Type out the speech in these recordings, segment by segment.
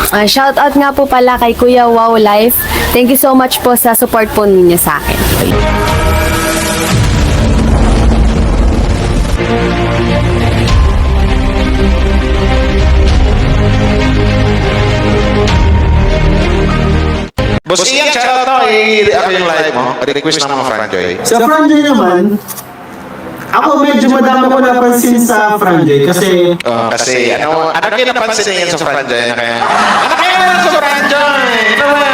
Shoutout nga po pala kay Kuya Wow Life. Thank you so much po sa support po ninyo sa akin. Boss Ian, shoutout ako. Ako yung live mo. Request ng mga Franjoy. Sa Franjoy naman, ako medyo madami ko napansin sa Franjoy kasi Kasi ano kayo napansin niyan sa Franjoy? Ano kaya sa Franjoy? Ano ba?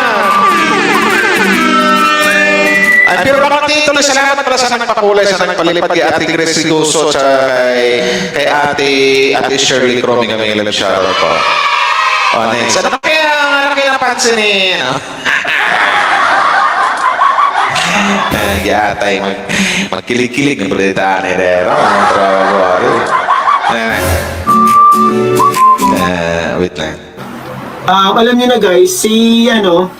Ay, pero bakit dito na salamat pala sa nagpakulay, sa nagpalipad kay Ate Grace Rigoso at kay Ate Shirley Croming kami ilang shoutout po. O, next. Ano kaya napansin ni, Yatay, magkilig-kilig ng balita ni Dero. Wait lang. alam niyo na guys, Sino?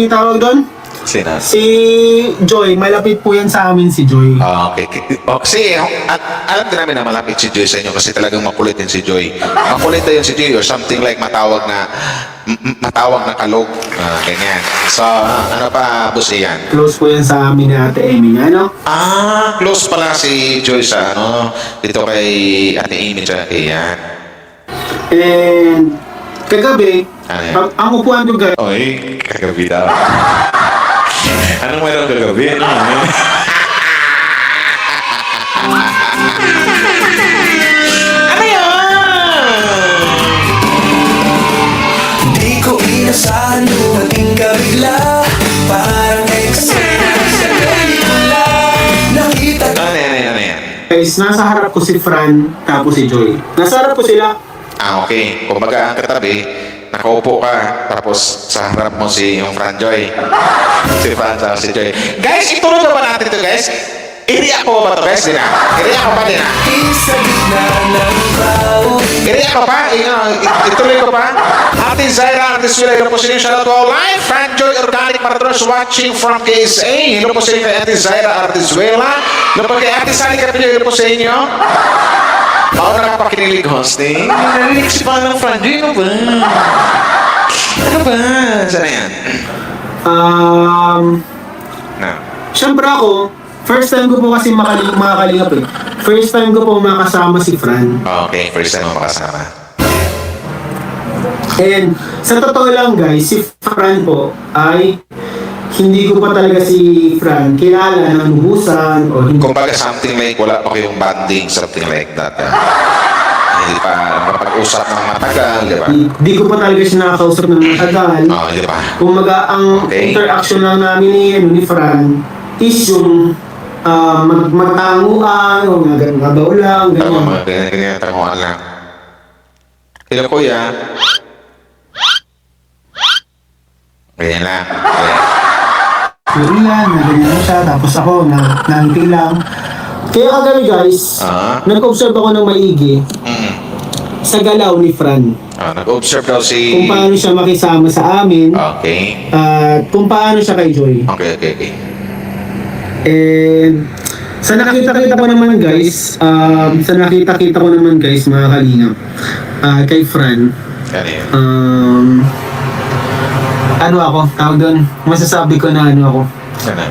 tawag doon? Sino? Si Joy, malapit po yan sa amin si Joy. Okay. Kasi, alam din namin na malapit si Joy sa inyo kasi talagang makulit din si Joy. Makulit na yun si Joy or something like matawag na kalog. Ganyan. So, ano pa, Boss Ian? Close po yan sa amin ni Ate Amy, ano? Close pala si Joy sa dito kay Ate Amy tsaka kay Ian. And kagabi, Ano yan? ang upuan ko guys, Oy, kagabi daw. Anong meron kagabi? Ano yan? Di ko inasahan dumating ka bigla. Parang eksena sa pelikula. Nakita ko Ano yan? guys, nasa harap ko si Fran, tapos si Joy. Nasa harap ko sila. Okay. Kumbaga ang katabi, nakaupo ka, tapos sa harap mo si yung Franjoy. Si Fran sa si Joy. Guys, ituloy na ba natin ito, guys? Iriyak ko ba ito, guys? Iriyak ko pa din, ha? sa gitna ng crowd. Iriyak ko pa? Ituloy ko pa? Ate Zaira, Ate Swila, hello po sa inyo. Shout out to all live. Franjoy Organic Marathoners watching from KSA. Hello po sa inyo kay Ate Zaira, Ate Swila. Hello po kay Ate Sally Capillo, hello po sa inyo. Ako nakapakinilig hosting. Narinig si Panang Franjoy, ano ba? Ano ba? Sana yan? Na. Siyempre ako, first time ko po kasi makakalingap eh. First time ko po makasama si Fran. Okay, first time mo makasama. And sa totoo lang guys, si Fran po ay hindi ko pa talaga si Fran kilala ng lubusan o hindi. Kumbaga something like wala pa kayong banding, something like that. Hindi pa mapag-usap ng matagal, di ba? Di ko pa talaga siya nakakausap ng matagal. Di ba? Kumaga ang Okay. interaction lang namin ni Fran is yung magtanguan o magabaw lang, Tama, ganyan. ganyan, tanguan lang. Hello, kuya. Ganyan lang. Okay. Yung ilan, ganyan siya, tapos ako, nangiti lang. Kaya kagabi guys, nag-observe ako ng maigi sa galaw ni Fran. Nag-observe daw si... Kung paano siya makisama sa amin, Okay. at kung paano siya kay Joy. Okay. And sa nakita-kita ko naman guys, mga kalingap, kay Fran, Yan yun. ano ako, tawag doon, masasabi ko na ano ako, Yan na.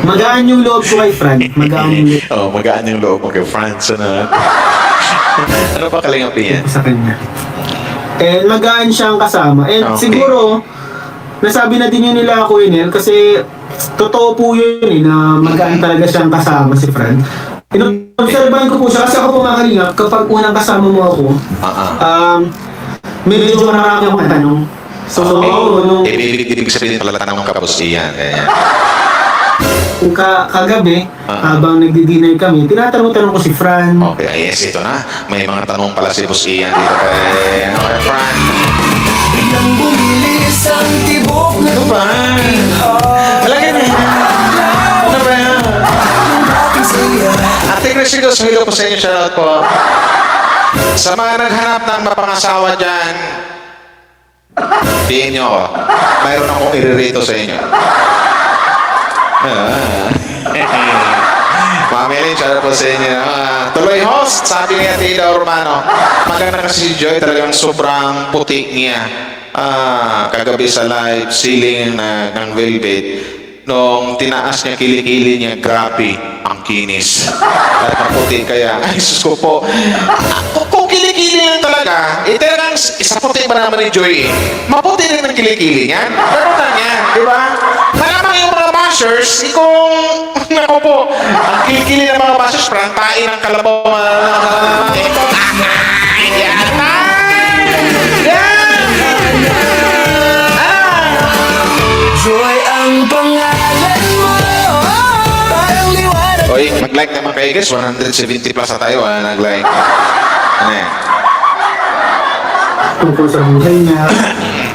magaan yung loob ko kay Fran, magaan yung loob Magaan yung loob mo kay France. Ano pa kalingapin yan? ko sa kanya. And magaan siyang kasama. And Okay. siguro, nasabi na din yun nila ako yun kasi totoo po yun na magaan talaga siyang kasama si Fran. Inobserbahan ko po siya kasi ako po mga kalingap, kapag unang kasama mo ako, medyo marami akong tanong. So, nung Ibig sabihin pala tanong ka po siya. kagabi, habang nagdi-dinner kami, tinatanong-tanong ko si Fran. Okay, yes, ito na. May mga tanong pala si Boss Ian dito kay Fran. Nang bumilis ang tibok na Ano ba? Talaga na. Ano ba? aking saya. Ate Grace Rigoso, hello po sa inyo. Shoutout po. Sa mga naghanap ng mapangasawa dyan, tingin nyo ako. Mayroon akong iririto sa inyo. Mami Lynn, shout out po sa inyo. Tuloy host, sabi ni Ate Ida Urbano, maganda kasi si Joy, talagang sobrang puti niya. Kagabi sa live, ceiling ng Velvet, nung tinaas niya kilikili niya, grabe, ang kinis. At maputi kaya, ay sus ko po. Kung kilikili lang talaga, talagang isa puti ba naman ni Joy eh. Maputi rin ang kilikili niya. Pero niya, di ba? Malamang yung mga bashers, kung ako po, ang kilikili ng mga bashers, parang tain ng kalabaw. Joy ang pangalan mo. Parang liwanag. Oy, mag-like naman kayo guys, 170 plus na tayo nag-like. Ano yan? Tungkol sa buhay niya,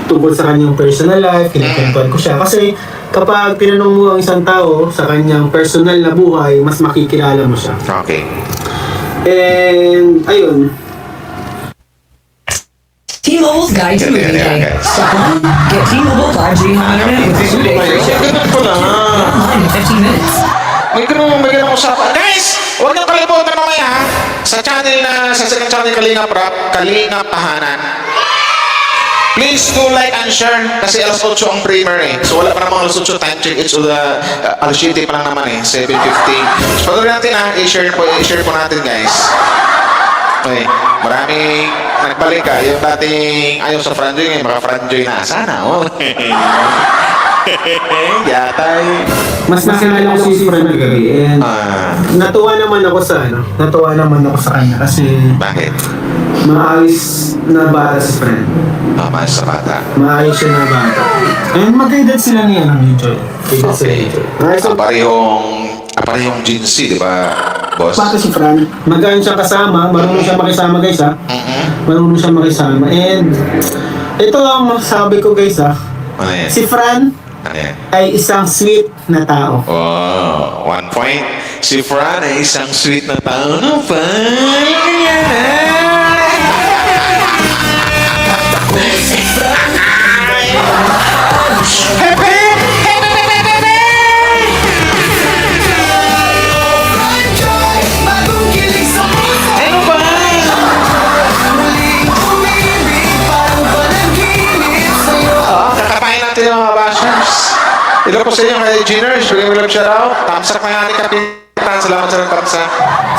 tungkol sa kanyang personal life, kinakwentuhan ko siya. Kasi kapag tinanong mo ang isang tao sa kanyang personal na buhay, mas makikilala mo siya. Okay. And, ayun, T-Mobile's guide to moving Yeah, day. guys. Step 1, get T-Mobile 5G home internet with 2 days free shipping. Ganun pala. Online in 15 minutes. May ganun usapan. Guys, huwag nang kalimutan mamaya ha. Sa second channel Kalingap Rap, Kalingap Tahanan. Please do like and share kasi alas 8 ang primer eh. So wala pa namang alas 8 time check. It's alas 7 pa lang naman eh. 7:50. So patuloy natin ha. I-share po natin guys. Okay. Maraming nagbalik ka. Yung dating ayaw sa Franjoy ngayon, mga Franjoy na. Sana oh. Yatay. mas nakilala ko si friend kagabi. And, natuwa naman ako sa kanya kasi Bakit? maayos na bata si friend. Mas sa bata. Maayos siya na bata. And mag-guided sila niya ng Joy. Okay. Parehong Jinsi, di ba, boss? Bata si Fran, magaan siya kasama, marunong siya makisama guys ha. Marunong siya makisama. And ito ang masabi ko guys ha. Ano yan? Si Fran Ano yan? ay isang sweet na tao. Oh, 1 point. Si Fran ay isang sweet na tao. Ano ba? Joy, bagong kilig sa puso. Ano ba? Muling umibig, parang panaginip sa'yo. Kakatayin natin yung mga bashers. Ilo po sa inyo kay Giners. Bigyan mo lang shout out. Thumbs up nga ni Kapitan. Salamat sa thumbs up.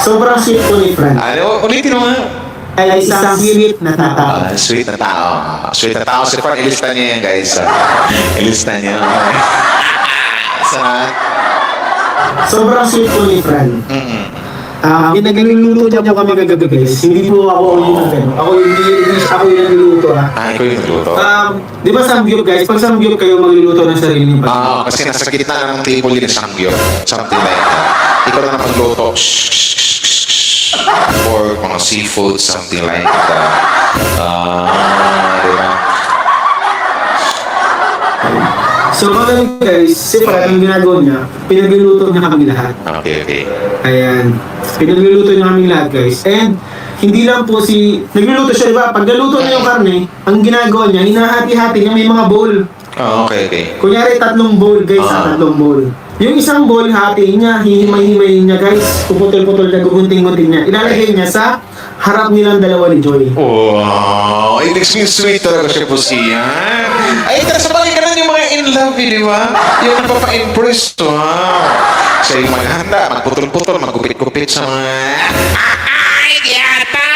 Sobrang sweet po ni Fran. Ano? Ulitin mo nga. Ay isang sweet na tao. Sweet na tao. Sweet na tao. Si Fran, ilista niyo yan, guys. Ilista niyo. Sobrang sweet po ni Fran. Pinagluluto niya po kami kagabi guys. Hindi po ako yung nagano. Ako yung nagluluto ha. Ikaw yung nagluto. Di ba samgyup guys? Pag samgyup kayo magluluto ng sarili niyo. Kasi nasa gitna ng table yun isang gyok. Something like that. Ikaw na naman magluto. Or mga seafood, something like that. Diba? So kami guys, si Fran ang ginagawa niya, pinagluluto niya kami lahat. Okay. Ayan. Pinagluluto niya kami lahat guys. And hindi lang po nagluluto siya, diba? Pag naluto na yung karne, ang ginagawa niya, hinahati-hati niya may mga bowl. Okay. Kunyari, 3 bowl guys, 3 bowl. Yung isang bowl, hati niya, hihimay-himay niya guys, puputol-putol niya, gugunting-gunting niya. Ilalagay niya sa harap nilang dalawa ni Joy. Wow! It makes me sweet talaga siya po siya. Ay, sa bagay ka yung mga in love, di ba? Yung nagpapa-impress to, ha? Siya yung maghanda, magputol-putol, magkupit-kupit sa mga... Ay, yata!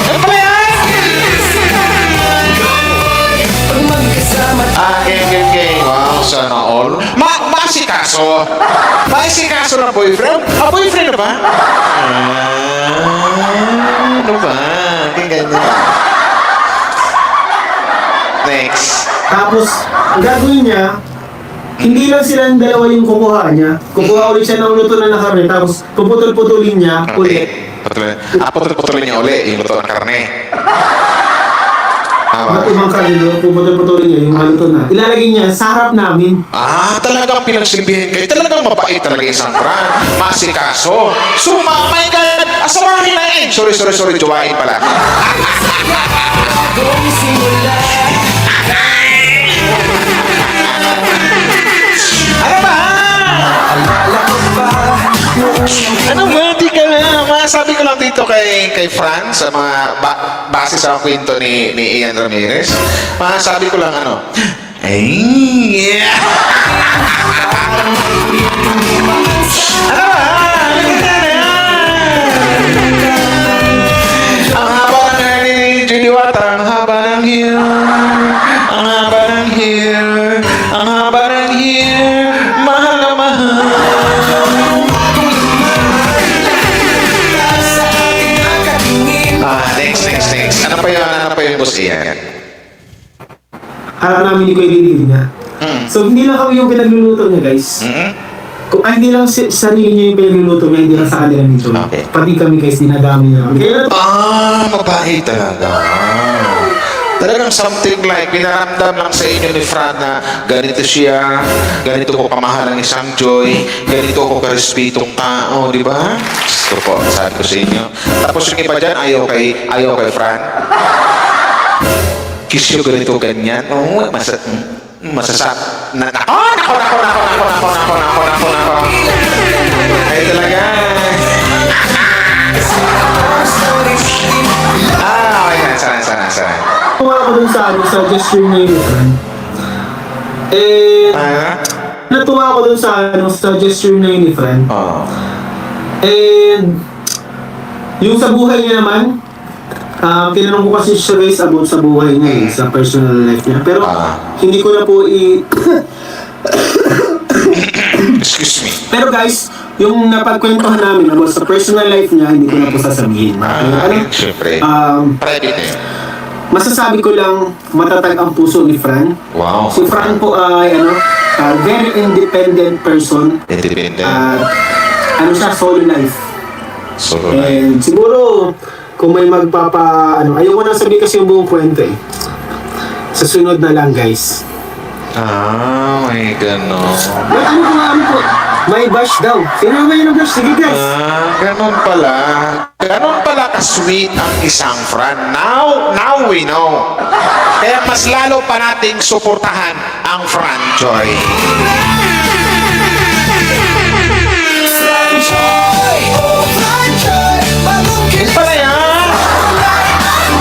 Ano pala yan? Pag magkasama Okay. Wow, sana all. Maasikaso na boyfriend? Boyfriend na ba? Ano ba? Ganyan. Next. Tapos, ang gagawin niya, hindi lang silang dalawa yung kukuha niya. Kukuha ulit siya ng luto na karne, tapos puputol-putulin niya ulit. Putulin niya uli yung luto ng karne. At ibang karne, puputol-putulin niya yung haluto na. Ilalagay niya sa harap namin. Talagang pinagsilbihin kayo. Talagang mabait talaga isang Fran. Masikaso. So, my God! Asawahin na yan! Sorry. Jowain pala. bagong simula. Ano ba? Alala ko ba noong Ano ba? Di ka na. Masabi ko lang dito kay Franz, sa mga base sa kwento ni Ian Ramirez. Masabi ko lang ano. Ay, yeah. Ano ba? Ang haba ng hair ni Judy Water, ang haba ng hair, ang haba ng hair, ang haba ng hair, mahal na mahal. sa ating nakatingin. Next. Ano pa yun, boss Ian? Harap namin ni Kuya Didi niya. So, hindi lang kami yung pinagluluto niya, guys. Hindi lang sarili niya yung pinagluluto niya, hindi lang sa kanila nito. Okay. Pati kami, guys, dinadami niya kami. Kaya Mabait talaga. Talagang something like, pinaramdam lang sa inyo ni Fran na ganito siya, ganito ko pamahal ang isang Joy, ganito ko karespetong tao, di ba? Gusto po, sabi ko sa inyo. Tapos yung iba dyan, ayaw kay Fran. Kiss you ganito ganyan. Oo, masasap. Nako. Ay talaga. Okay. Sana. tuwa ako dun sa gesture niya yun. Natuwa ako dun sa gesture niya yun ni Fran. And, yung sa buhay niya naman, tinanong ko kasi siya guys about sa buhay niya sa personal life niya. Pero, hindi ko na po Excuse me. Pero guys, yung napagkwentuhan namin about sa personal life niya, hindi ko na po sasabihin. Siyempre. Private na yun. Masasabi ko lang, matatag ang puso ni Fran. Wow. Si Fran po ay very independent person. Independent. Siya, solo life. Solo life. And siguro, kung may ayoko na sabihin kasi yung buong kwento eh. Sa sunod na lang guys. May ganon. Ano po? May bash daw. Sino ba yun ang bash? Sige guys. Ganon pala. Ganon pala ka-sweet ang isang Fran. Now we know. Kaya mas lalo pa nating suportahan ang Fran Joy. Joy, oh Fran Joy, bagong Yun pala yan.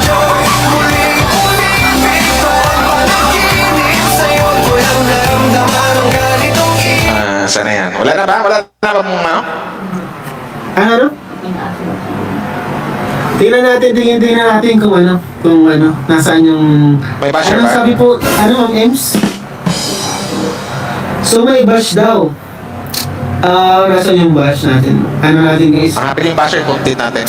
Joy, muling-uling ito ang panaginip sa'yo. Walang naramdaman ang ganitong Sana yan. Wala na ba? Wala na ba mong Ano? Tingnan natin kung nasaan yung... May basher ba? Sabi po, ang Ems? So may bash daw. Nasaan yung bash natin? Natin guys? Hanapin yung basher content natin.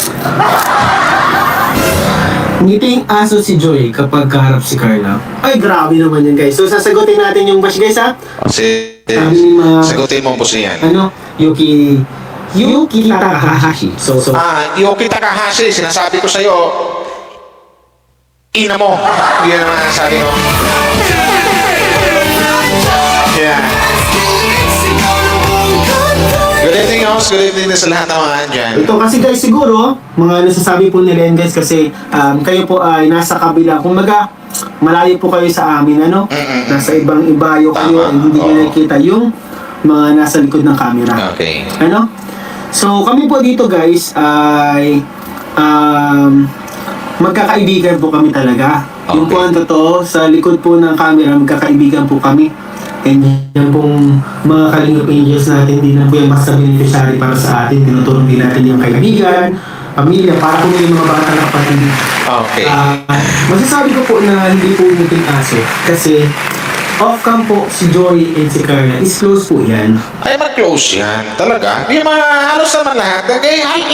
Ngiting aso si Joy kapag kaharap si Carla. Ay, grabe naman yun guys. So sasagutin natin yung bash guys ha? Sagutin mo po siya yan. Yuki Takahashi. So, Yuki Takahashi, sinasabi ko sa'yo, ina mo. Yan ang nasabi mo. Yeah. Good evening, host. Good evening din sa lahat ng mga andyan. ito kasi guys siguro, mga nasasabi po nila yan guys kasi kayo po ay nasa kabila. Kung malayo po kayo sa amin, nasa ibang ibayo kayo, hindi nyo nakikita yung mga nasa likod ng camera. Okay. So kami po dito guys ay magkakaibigan po kami talaga. Yung po ang totoo, sa likod po ng camera, magkakaibigan po kami. And yan pong mga Kalingap Angels natin, din na po yung basta beneficiary para sa atin. Tinutulong din natin yung kaibigan, pamilya, para po yung mga bata na kapatid. Okay. Masasabi ko po na hindi po umuting aso kasi off-cam po si Joy and si Carla is close po yan. Ay, mag-close yan. Talaga. Yung mga halos naman lahat.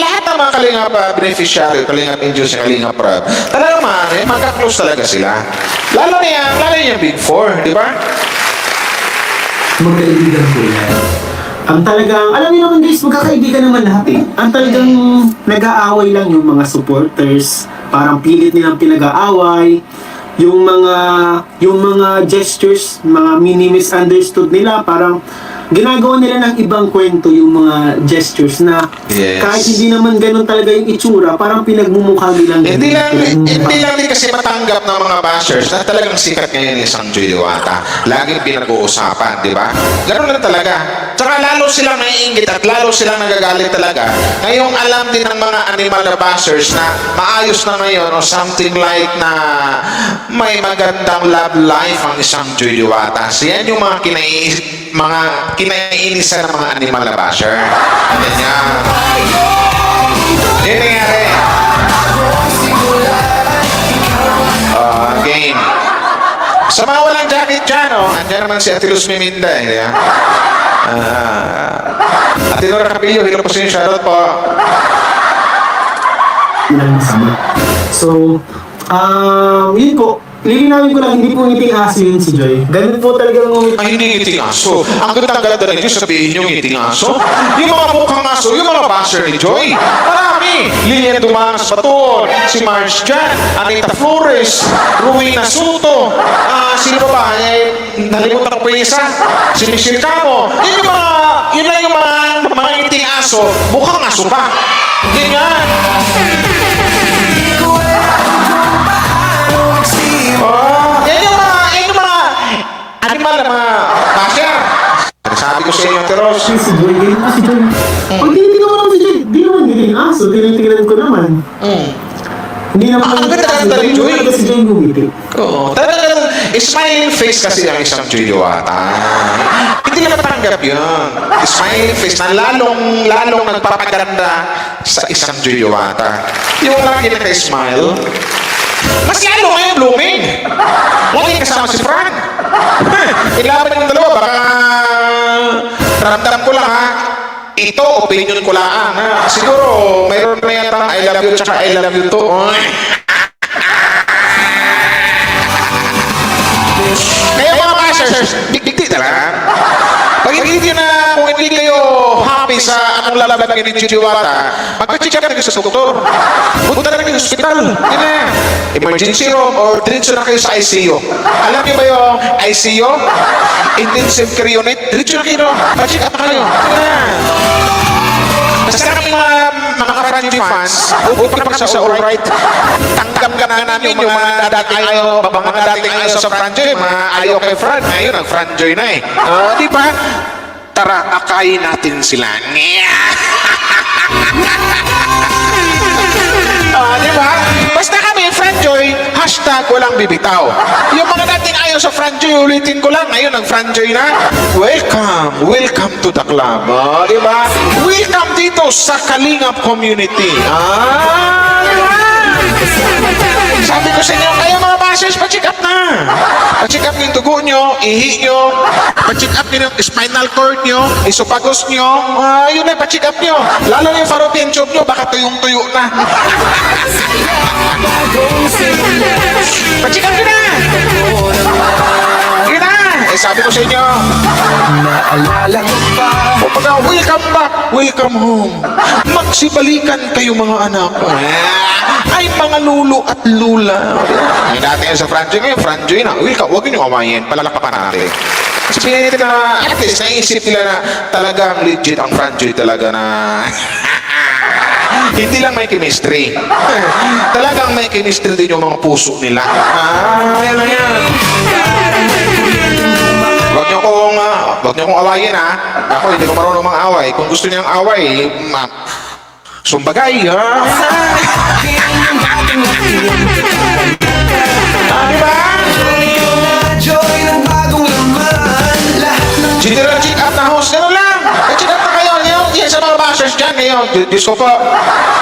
Lahat ng mga Kalingap beneficiary, Kalingap Angels, Kalingap Rab, talaga magka-close talaga sila. Lalo yung Big Four, di ba? Magkaibigan po yan. Ang talagang, alam niyo naman guys, magkakaibigan naman lahat eh. Ang talagang nag-aaway lang yung mga supporters, parang pilit nilang pinag-aaway, yung mga gestures, mga mini misunderstood nila, parang ginagawa nila ng ibang kwento yung mga gestures na Yes. kahit hindi naman ganun talaga yung itsura, parang pinagmumukha nilang Hindi lang, pinagmumukha. hindi lang din kasi matanggap ng mga bashers na talagang sikat ngayon isang Joy Diwata. Laging pinag-uusapan, di ba? Ganun lang talaga. Tsaka lalo silang naiingit at lalo silang nagagalit talaga. Ngayong alam din ng mga animal na bashers na maayos na ngayon o something like na may magandang love life ang isang Joy Diwata. So yan yung mga kinaiinisan ng mga animal na basher. Ganyan. Yan nangyari. Game. Sa mga walang jacket dyan, andyan naman si Ate Luz Miminda. Ate Nora Capillo, hello po sa inyo. Shoutout po. Walang masama. So, yun po. Lilinawin ko lang, hindi po ngiting aso yun si Joy. Ganun po talaga ang ngumiti. Ay, hindi ngiting aso. Ang ganda-ganda na nyo, sabihin nyo ngiting aso. Yung mga mukhang aso, yung mga basher ni Joy. Marami. Lilian Dumanas Baton, si Marge Jan, Anita Flores, Ruina Soto, sino ba? Nalimutan ko po yung isa. Si Michelle Camo. Yun lang yung mga ngiting aso. Mukhang aso pa. Ganyan. Yan yung mga animal na mga basher. Sabi ko sa inyo, Teros. Si Joy, ganyan po si Joy. Pag tinitingnan mo naman si Joy, di naman ngiting aso, tinitingnan ko naman. Hindi naman Ang ganda-ganda ni Joy. Hindi naman si Joy ngumiti. Oo. Talagang smiling face kasi ang isang Joy Diwata. Hindi na matanggap yun. Smiling face na lalong nagpapaganda sa isang Joy Diwata. Yung lagi naka-smile, mas lalo ngayon blooming. Lagi kasama si Fran. Ilaban yung dalawa, baka ramdam ko lang ha. Ito, opinion ko lang ha. Siguro, mayroon na yata I love you tsaka I love you to. Kaya mga bashers, digdi talaga. Pag hindi na, kung hindi kayo happy sa anong lalaban ng Joy Diwata, magpa-check up na kayo sa doktor. Punta na kayo sa hospital. Yun na. Emergency room or diretso na kayo sa ICU. Alam niyo ba yung ICU? Intensive Care Unit. Diretso na kayo. Pa-check up na kayo. Yun na. Basta kami mga ka-Franjoy fans, upang kami sa alright, tanggap ka na namin yung mga dating ayaw sa Franjoy, mga ayaw kay Fran. Ngayon, nag-Franjoy na eh. Di ba? Tara, akayin natin sila. Di ba? Basta kami, Franjoy, hashtag walang bibitaw. Yung mga dating ayaw sa Franjoy, ulitin ko lang, ngayon nag-Franjoy na. Welcome to the club. Di ba? Welcome dito sa Kalingap community. Di ba? Sabi ko sa inyo, kayo mga bashers, pa-check up na. Pa-check up yung dugo nyo, ihi nyo, pa-check up nyo yung spinal cord nyo, esophagus nyo, yun na, pa-check up nyo. Lalo na yung fallopian tube nyo, baka tuyong-tuyo na. Pa-check up nyo na. Yun na. Sabi ko sa inyo, Naalala ko pa. kumbaga, welcome back, welcome home. Magsibalikan kayo mga anak. Ay, mga lulo at lula. Ay, dati yan sa Franjoy ngayon, Franjoy na. Huwag nyo awayin, palalapakan natin. Kasi pinanito na, at least, naisip nila na talagang legit ang Franjoy talaga na hindi lang may chemistry. Talagang may chemistry din yung mga puso nila. Yan lang yan. Huwag niyo kong awayin ha. Ako hindi ko marunong mga away. Kung gusto niyang away, sumbagay ha. Diba? Joy ng bagong laman. Lahat ng General check up na host. Ganun lang. Check up na kayo. Yan sa mga bashers dyan ngayon. Diyos ko po.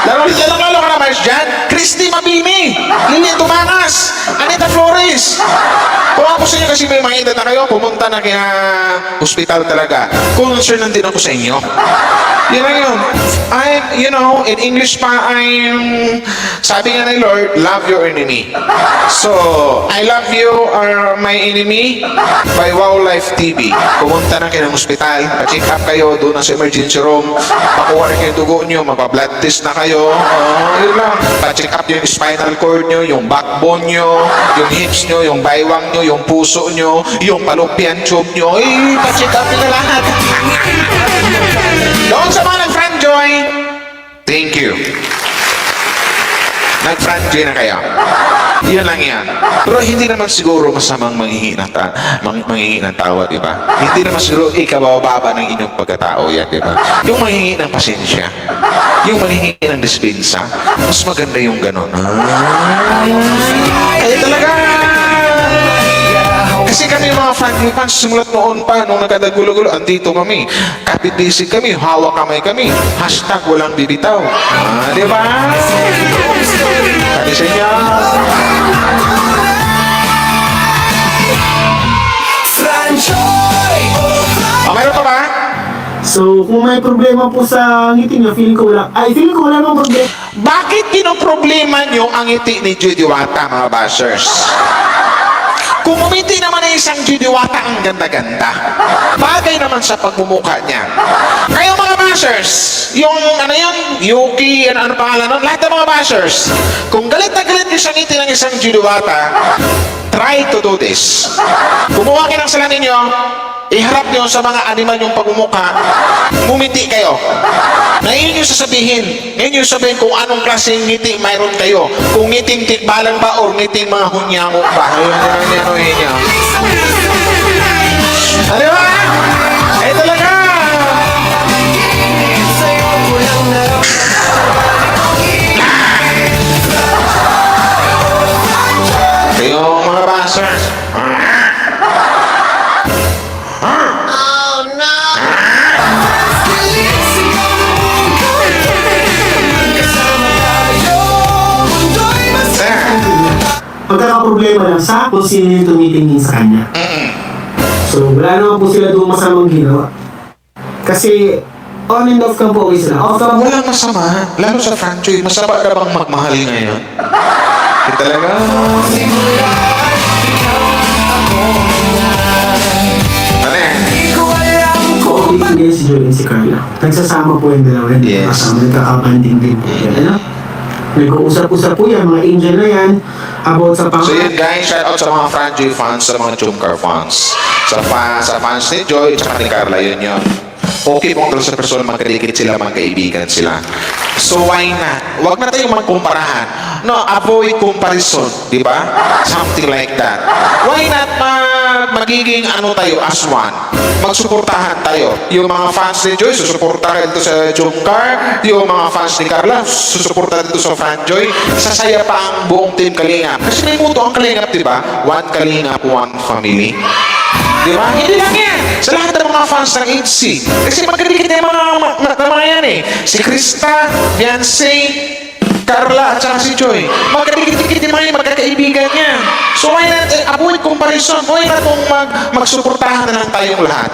Lalo ka na bashers dyan. Christy Mabini. Lilian Dumanas. Anita Flores. Kung ako sa inyo kasi may mga edad na kayo, pumunta na kaya hospital talaga. Concern din ako sa inyo. Yan na yun. Ay, you know, in English pa ay, sabi nga ng Lord, love your enemy. So, I love you are my enemy by Wow Life TV. Pumunta na kayo ng ospital, pa-check up kayo doon sa emergency room, pakuha na kayo yung dugo nyo, magpa-blood test na kayo. Yun lang. Pa-check up yung spinal cord nyo, yung backbone nyo, yung hips nyo, yung baywang nyo, yung puso nyo, yung fallopian tube nyo. Pa-check up nyo na lahat. Doon sa mga nag-friend joy, thank you. Nag-friend joy na kayo. Yan lang yan. Pero hindi naman siguro masamang manghihingi ng tawa, di ba? Hindi naman siguro ikabababa ng inyong pagkatao yan, di ba? Yung manghihingi ng pasensya, yung manghihingi ng dispensa, mas maganda yung gano'n. Kaya talaga, kasi kami mga friendly fans, simulat noon pa, nung nagkadagulo-gulo, andito kami. Kapit-bisig kami, hawak kamay kami. Hashtag walang bibitaw. Di ba? Kali sa inyo. Franjoy! Meron pa ba? So, kung may problema po sa ngiti niyo, feeling ko wala namang problema. Bakit pinoproblema nyo ang ngiti ni Joy Diwata, mga bashers? Kung umiti naman ay isang Joy Diwata, ang ganda-ganda. Bagay naman sa pagmumukha niya. Kayo mga bashers, yung ano yun, Yuki, ano pangalan nun, lahat ng mga bashers, kung galit na galit yung sa ngiti ng isang Joy Diwata, try to do this. Kumuha kayo ng salamin nyo, iharap nyo sa mga animal yung pagmumukha, ngumiti kayo. Ngayon yung sasabihin, ngayon yung sabihin kung anong klaseng ngiti mayroon kayo. Kung ngiting tikbalan ba o ngiting mga hunyango ba. Ano nyo? Ano ba? Eh talaga! Sa'yo ko lang Kayo mga basers. Pagkakaproblema lang sa kung sino yung tumitingin sa kanya. So, wala naman po sila doon masamang ginawa. Kasi, on and off cam po okay sila. Off cam po, Walang masama, lalo sa franchise. Masama ka bang magmahal ngayon? Eh talaga. Ano yan? okay si Joy and si Carla. Nagsasama po yung dalawa. Yes. Kasama, nagkakabanding din po yan. Ano? Nag-uusap-usap po yan, mga angel na yan, about sa So yun guys, shout out sa mga franchise fans, sa mga Chumcar fans. Sa fans ni Joy, at ni Carla, yun yun. Okay po kung sa persona magkadikit sila, magkaibigan sila. So why not? Huwag na tayong magkumparahan. No, avoid comparison, di ba? Something like that. Why not magiging ano tayo as one? Magsuportahan tayo. Yung mga fans ni Joy, susuportahan dito sa Chumcar. Yung mga fans ni Carla, susuportahan dito sa Franjoy. Sasaya pa ang buong team Kalingap. Kasi may muto ang Kalingap, di ba? One Kalingap, one family. Di ba? Hindi lang yan. Sa lahat ng mga fans ng HC. Kasi magkadikit na yung mga yan eh. Si Krista, Beyonce, Carla, at saka si Joy. Magkadikit yung mga magkakaibigan niya. So why not avoid comparison? Why not kung magsuportahan na lang tayong lahat?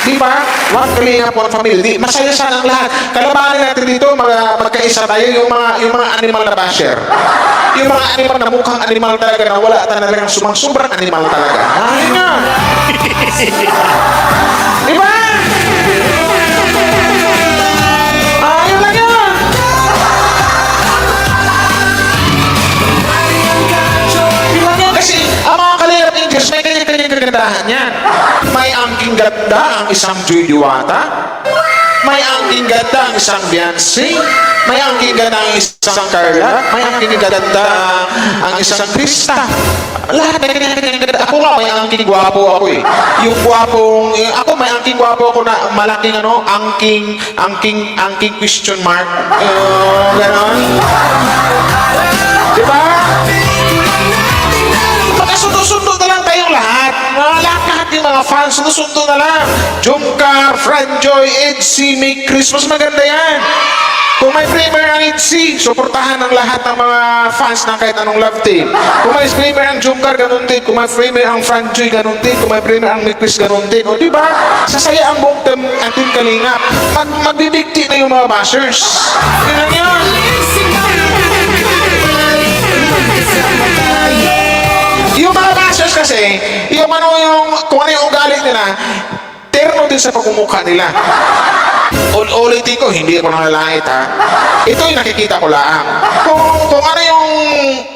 Di ba? One Kalingap, one family. Di, masaya sana ang lahat. Kalabanin natin dito, magkaisa tayo, yung mga animal na basher. Yung mga animal na mukhang animal talaga na wala talagang sobrang animal talaga. Ayun nga. Di ba? Ayun lang yun. Kasi ang mga Kalingap Angels may kanya-kanyang kagandahan yan. May angking ganda ang isang Joy Diwata. May angking ganda ang isang Beyonce. May angking ganda ang isang Carla. May angking ganda ang isang Krista. Lahat may kanya-kanyang ganda. Ako nga may angking gwapo ako eh. Yung gwapong, ako may angking gwapo ako na malaking ano, angking question mark. Ganon. Diba? Sundo na lang tayong lahat. Lahat yung mga fans, sundo na lang. Jumcar, Franjoy, Edsy, Make Christmas, maganda yan. Kung may Premier ang ITZY, suportahan ng lahat ng mga fans ng kahit anong love team. Kung may Premier ang Junggar, ganun din. Kung may Premier ang Franjoy, ganun din. Kung may Premier ang Mikris, ganun din. O di ba? Sasaya ang buong team, ang team Kalingap. Magbibigti na yung mga bashers. Yun lang yun. Yung mga bashers kasi, yung kung ano yung ugali nila, terno din sa pagmumukha nila. Ulitin ko, hindi ako nanlalait ha. Ito yung nakikita ko lang.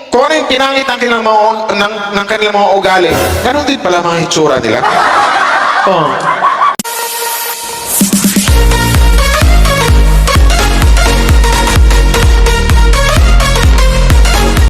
Kung ano yung pinangit ng kanilang mga ugali, ganun din pala mga hitsura nila. Oh.